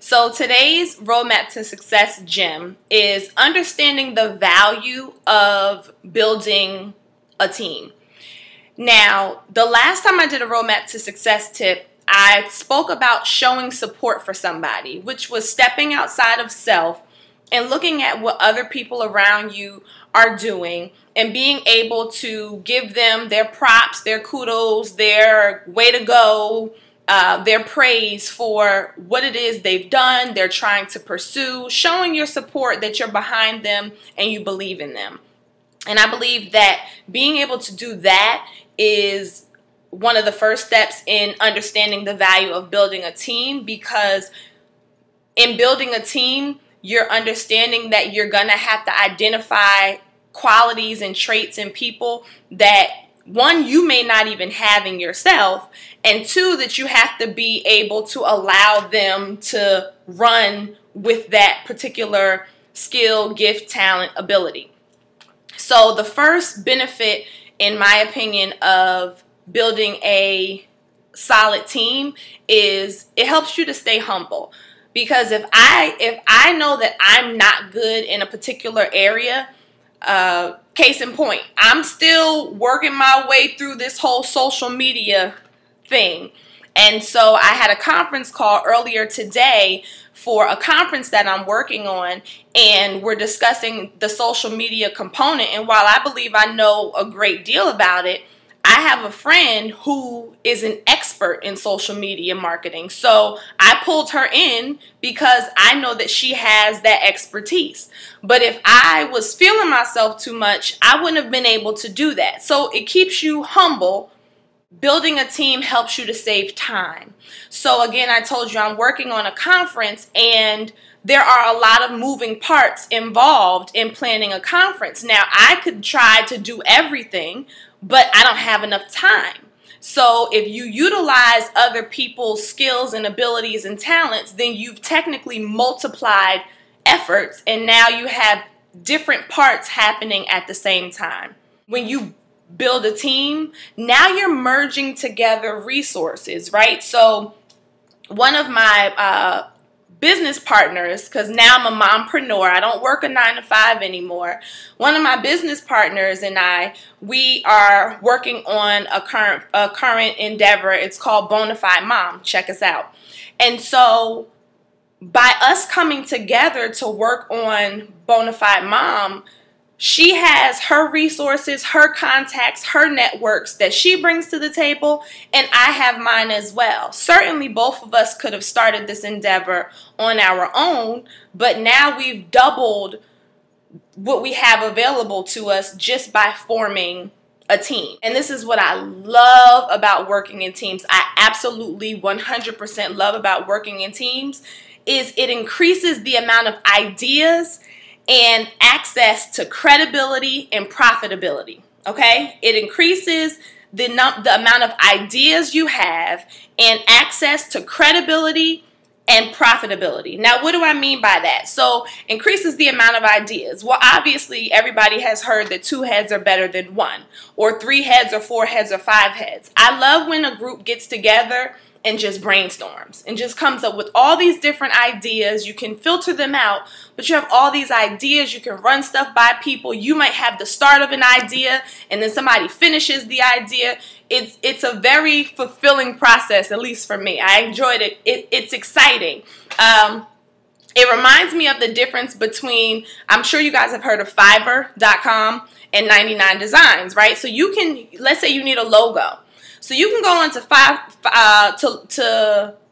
So today's roadmap to success gem is understanding the value of building a team. Now, the last time I did a roadmap to success tip, I spoke about showing support for somebody, which was stepping outside of self and looking at what other people around you are doing and being able to give them their props, their kudos, their way to go, their praise for what it is they've done, they're trying to pursue, showing your support that you're behind them and you believe in them. And I believe that being able to do that is one of the first steps in understanding the value of building a team, because in building a team, you're understanding that you're going to have to identify qualities and traits in people that, one, you may not even have in yourself, and two, that you have to be able to allow them to run with that particular skill, gift, talent, ability. So the first benefit, in my opinion, of building a solid team is it helps you to stay humble. Because if I know that I'm not good in a particular area, case in point, I'm still working my way through this whole social media thing. And so I had a conference call earlier today for a conference that I'm working on, and we're discussing the social media component. And while I believe I know a great deal about it, I have a friend who is an expert in social media marketing. So I pulled her in because I know that she has that expertise. But if I was feeling myself too much, I wouldn't have been able to do that. So it keeps you humble. Building a team helps you to save time. So again, I told you I'm working on a conference, and there are a lot of moving parts involved in planning a conference. Now, I could try to do everything, but I don't have enough time. So if you utilize other people's skills and abilities and talents, then you've technically multiplied efforts, and now you have different parts happening at the same time. When you build a team, now you're merging together resources, right? So one of my business partners, because now I'm a mompreneur, I don't work a 9-to-5 anymore. One of my business partners and we are working on a current endeavor. It's called Bonafide Mom. Check us out. And so by us coming together to work on Bonafide Mom, she has her resources, her contacts, her networks that she brings to the table, and I have mine as well. Certainly both of us could have started this endeavor on our own, but now we've doubled what we have available to us just by forming a team. And this is what I love about working in teams. I absolutely 100% love about working in teams is it increases the amount of ideas and access to credibility and profitability, okay? It increases the amount of ideas you have and access to credibility and profitability. Now, what do I mean by that? So, increases the amount of ideas. Well, obviously, everybody has heard that 2 heads are better than 1, or 3 heads or 4 heads or 5 heads. I love when a group gets together and just brainstorms and just comes up with all these different ideas. You can filter them out, but you have all these ideas. You can run stuff by people. You might have the start of an idea and then somebody finishes the idea. It's a very fulfilling process, at least for me. I enjoyed it. It's exciting. It reminds me of the difference between, I'm sure you guys have heard of Fiverr.com and 99 Designs, right? So you can, let's say you need a logo. So you can go onto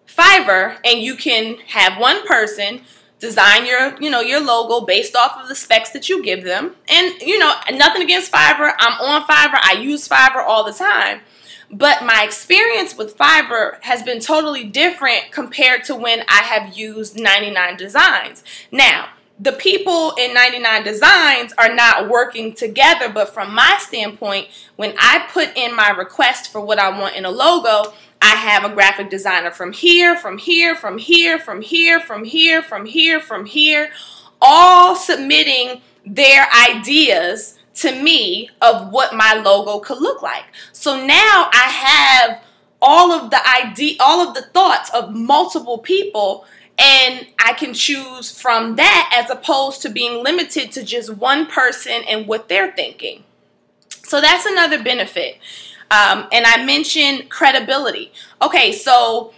Fiverr and you can have one person design your logo based off of the specs that you give them. And, nothing against Fiverr. I'm on Fiverr. I use Fiverr all the time. But my experience with Fiverr has been totally different compared to when I have used 99 Designs. Now, the people in 99 Designs are not working together, but from my standpoint, when I put in my request for what I want in a logo, I have a graphic designer from here, from here, from here, from here, from here, from here, from here, all submitting their ideas to me of what my logo could look like. So now I have all of the thoughts of multiple people, and I can choose from that as opposed to being limited to just one person and what they're thinking. So that's another benefit. And I mentioned credibility. Okay, so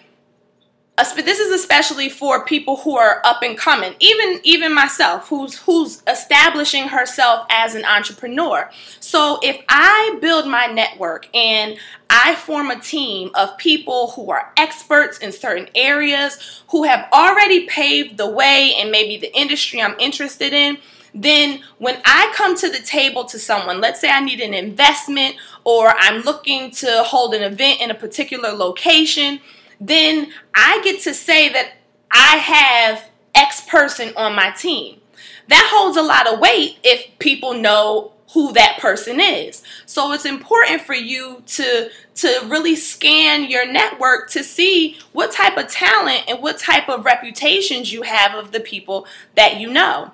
this is especially for people who are up and coming, even myself, who's establishing herself as an entrepreneur. So if I build my network and I form a team of people who are experts in certain areas, who have already paved the way in maybe the industry I'm interested in, then when I come to the table to someone, let's say I need an investment or I'm looking to hold an event in a particular location, then I get to say that I have X person on my team. That holds a lot of weight if people know who that person is. So it's important for you to really scan your network to see what type of talent and what type of reputations you have of the people that you know.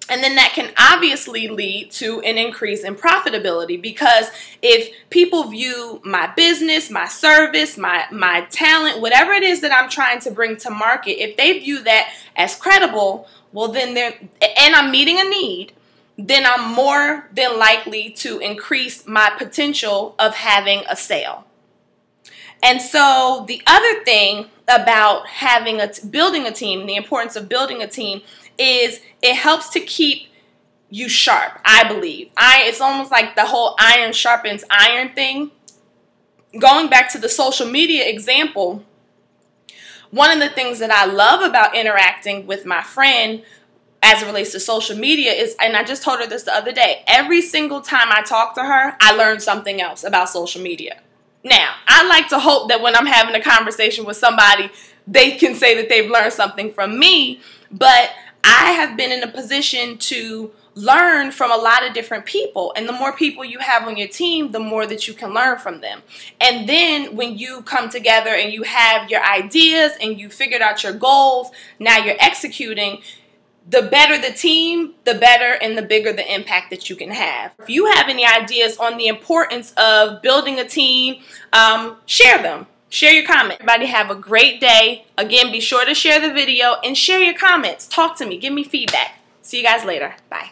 And then that can obviously lead to an increase in profitability, because if people view my business, my service, my talent, whatever it is that I'm trying to bring to market, if they view that as credible, well then and I'm meeting a need, then I'm more than likely to increase my potential of having a sale. And so the other thing about building a team, the importance of building a team, is it helps to keep you sharp, I believe. It's almost like the whole iron sharpens iron thing. Going back to the social media example, one of the things that I love about interacting with my friend as it relates to social media is, and I just told her this the other day, every single time I talk to her, I learn something else about social media. Now, I like to hope that when I'm having a conversation with somebody, they can say that they've learned something from me, but I have been in a position to learn from a lot of different people, and the more people you have on your team, the more that you can learn from them. And then when you come together and you have your ideas and you figured out your goals, now you're executing, the better the team, the better and the bigger the impact that you can have. If you have any ideas on the importance of building a team, share them. Share your comment. Everybody have a great day. Again, be sure to share the video and share your comments. Talk to me. Give me feedback. See you guys later. Bye.